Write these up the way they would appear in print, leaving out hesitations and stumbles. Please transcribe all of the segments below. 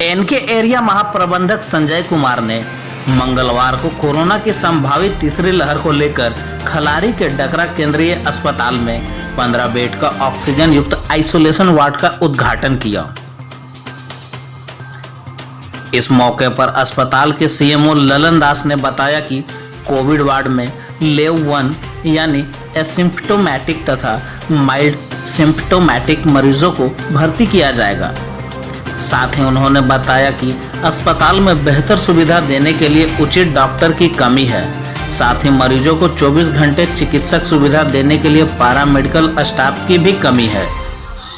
N K area महाप्रबंधक संजय कुमार ने मंगलवार को कोरोना की संभावित तीसरी लहर को लेकर खलारी के डकरा केंद्रीय अस्पताल में 15 बेड का ऑक्सीजन युक्त आइसोलेशन वार्ड का उद्घाटन किया। इस मौके पर अस्पताल के सीएमओ ललन दास ने बताया कि कोविड वार्ड में लेव 1 यानी एसिम्प्टोमेटिक तथा माइल्ड सिम्प्टोमेटिक मरीजों को भर्ती किया जाएगा। साथ ही उन्होंने बताया कि अस्पताल में बेहतर सुविधा देने के लिए उचित डॉक्टर की कमी है। साथ ही मरीजों को 24 घंटे चिकित्सक सुविधा देने के लिए पैरामेडिकल स्टाफ की भी कमी है,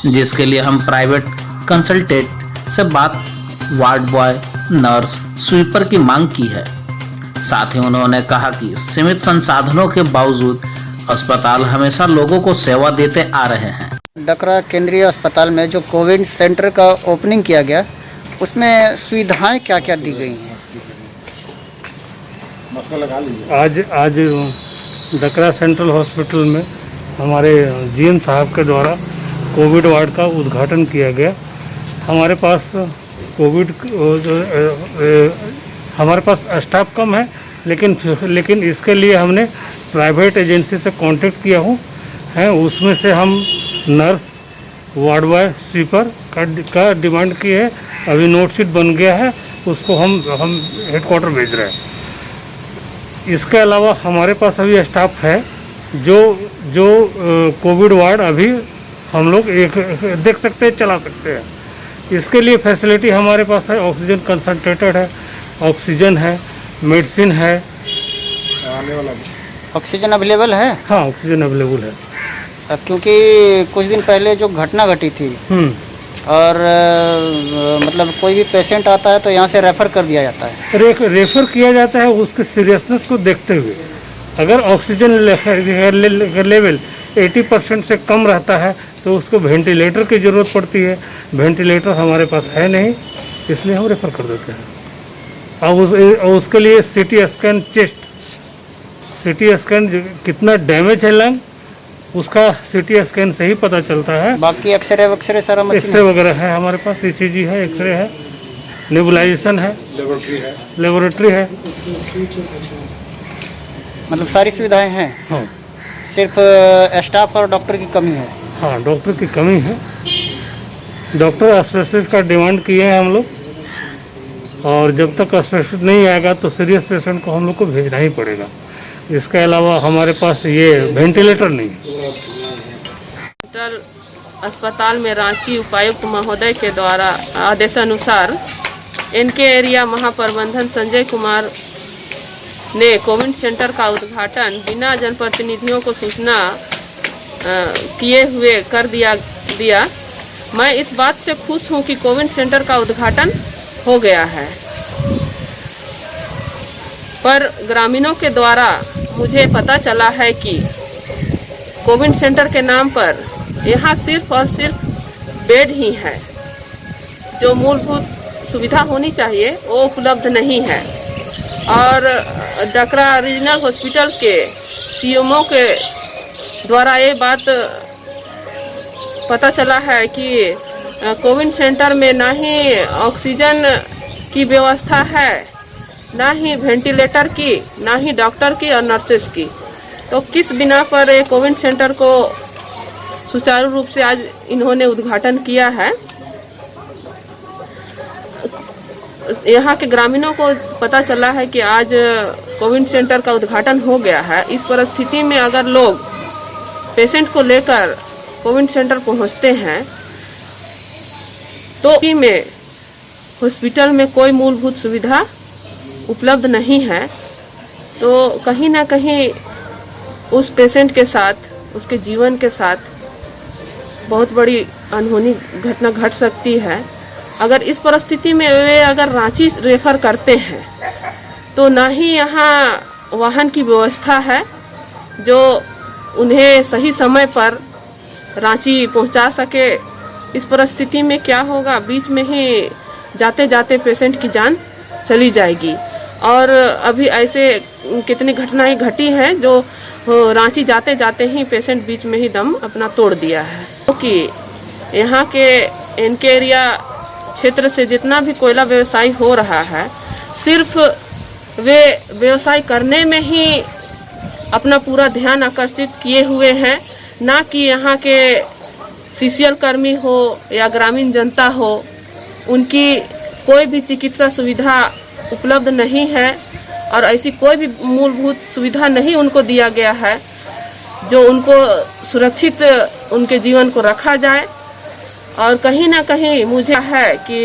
जिसके लिए हम प्राइवेट कंसल्टेंट से बात वार्ड बॉय, नर्स, स्वीपर की मांग की है। साथ ही उन्होंने कहा कि सीमित संसाधनों के बावजूद अस्पताल हमेशा लोगों को सेवा देते आ रहे हैं। डकरा केंद्रीय अस्पताल में जो कोविड सेंटर का ओपनिंग किया गया, उसमें सुविधाएं क्या क्या दी गई हैं? आज डकरा सेंट्रल हॉस्पिटल में हमारे जीएम साहब के द्वारा कोविड वार्ड का उद्घाटन किया गया। हमारे पास स्टाफ कम है, लेकिन इसके लिए हमने प्राइवेट एजेंसी से कांटेक्ट किया है। उसमें से हम नर्स, वार्ड बॉय, स्वीपर का डिमांड की है। अभी नोट शीट बन गया है, उसको हम हेडक्वार्टर भेज रहे हैं। इसके अलावा हमारे पास अभी स्टाफ है जो कोविड वार्ड अभी हम लोग एक देख सकते हैं, चला सकते हैं। इसके लिए फैसिलिटी हमारे पास है, ऑक्सीजन कंसंट्रेटेड है, ऑक्सीजन है, मेडिसिन है। ऑक्सीजन अवेलेबल है? हाँ, ऑक्सीजन अवेलेबल है। क्योंकि कुछ दिन पहले जो घटना घटी थी और मतलब कोई भी पेशेंट आता है तो यहाँ से रेफ़र कर दिया जाता है। रेफ़र किया जाता है उसके सीरियसनेस को देखते हुए। अगर ऑक्सीजन लेवल 80% से कम रहता है तो उसको वेंटिलेटर की ज़रूरत पड़ती है। वेंटिलेटर हमारे पास है नहीं, इसलिए हम रेफ़र कर देते हैं। अब उसके लिए CT scan, chest CT scan कितना डैमेज है लंग, उसका सीटी स्कैन से ही पता चलता है। बाकी एक्सरे सारा मशीन, एक्सरे वगैरह है हमारे पास, ईसीजी है, एक्सरे है, नेबुलाइजेशन है, लेबोरेटरी है। मतलब सारी सुविधाएं हैं। हाँ, सिर्फ स्टाफ और डॉक्टर की कमी है। हाँ, डॉक्टर की कमी है। डॉक्टर स्पेशलिस्ट का डिमांड किए हैं हम लोग, और जब तक स्पेशलिस्ट नहीं आएगा तो सीरियस पेशेंट को हम लोग को भेजना ही पड़ेगा। इसके अलावा हमारे पास ये वेंटिलेटर नहीं है। अस्पताल में रांची उपायुक्त महोदय के द्वारा आदेशानुसार एनके एरिया महाप्रबंधक संजय कुमार ने कोविड सेंटर का उद्घाटन बिना जनप्रतिनिधियों को सूचना किए हुए कर दिया। मैं इस बात से खुश हूं कि कोविड सेंटर का उद्घाटन हो गया है, पर ग्रामीणों के द्वारा मुझे पता चला है कि कोविड सेंटर के नाम पर यहाँ सिर्फ और सिर्फ बेड ही है। जो मूलभूत सुविधा होनी चाहिए वो उपलब्ध नहीं है। और डकरा रीजनल हॉस्पिटल के सीएमओ के द्वारा ये बात पता चला है कि कोविड सेंटर में ना ही ऑक्सीजन की व्यवस्था है, ना ही वेंटिलेटर की, ना ही डॉक्टर की और नर्सेस की। तो किस बिना पर कोविड सेंटर को सुचारू रूप से आज इन्होंने उद्घाटन किया है। यहाँ के ग्रामीणों को पता चला है कि आज कोविड सेंटर का उद्घाटन हो गया है। इस परिस्थिति में अगर लोग पेशेंट को लेकर कोविड सेंटर पहुँचते हैं तो में हॉस्पिटल में कोई मूलभूत सुविधा उपलब्ध नहीं है, तो कहीं ना कहीं उस पेशेंट के साथ, उसके जीवन के साथ बहुत बड़ी अनहोनी घटना घट सकती है। अगर इस परिस्थिति में वे अगर रांची रेफर करते हैं तो ना ही यहाँ वाहन की व्यवस्था है जो उन्हें सही समय पर रांची पहुंचा सके। इस परिस्थिति में क्या होगा, बीच में ही जाते जाते पेशेंट की जान चली जाएगी। और अभी ऐसे कितनी घटनाएं घटी हैं जो रांची जाते जाते ही पेशेंट बीच में ही दम अपना तोड़ दिया है। क्योंकि यहाँ के एनके एरिया क्षेत्र से जितना भी कोयला व्यवसाय हो रहा है, सिर्फ वे व्यवसाय करने में ही अपना पूरा ध्यान आकर्षित किए हुए हैं, ना कि यहाँ के सीसीएल कर्मी हो या ग्रामीण जनता हो, उनकी कोई भी चिकित्सा सुविधा उपलब्ध नहीं है और ऐसी कोई भी मूलभूत सुविधा नहीं उनको दिया गया है जो उनको सुरक्षित उनके जीवन को रखा जाए। और कहीं ना कहीं मुझे है कि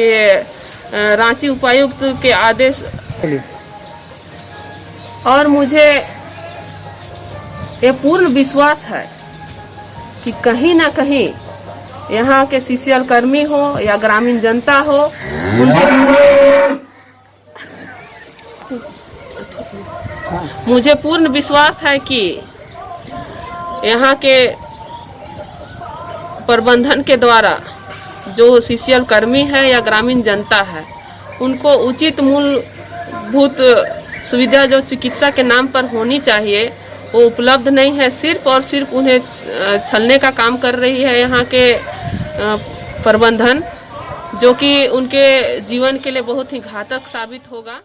रांची उपायुक्त के आदेश और मुझे ये पूर्ण विश्वास है कि कहीं ना कहीं यहाँ के सीसीएल कर्मी हो या ग्रामीण जनता हो, मुझे पूर्ण विश्वास है कि यहाँ के प्रबंधन के द्वारा जो सीसीएल कर्मी है या ग्रामीण जनता है, उनको उचित मूलभूत सुविधा जो चिकित्सा के नाम पर होनी चाहिए वो उपलब्ध नहीं है। सिर्फ और सिर्फ उन्हें छलने का काम कर रही है यहाँ के प्रबंधन, जो कि उनके जीवन के लिए बहुत ही घातक साबित होगा।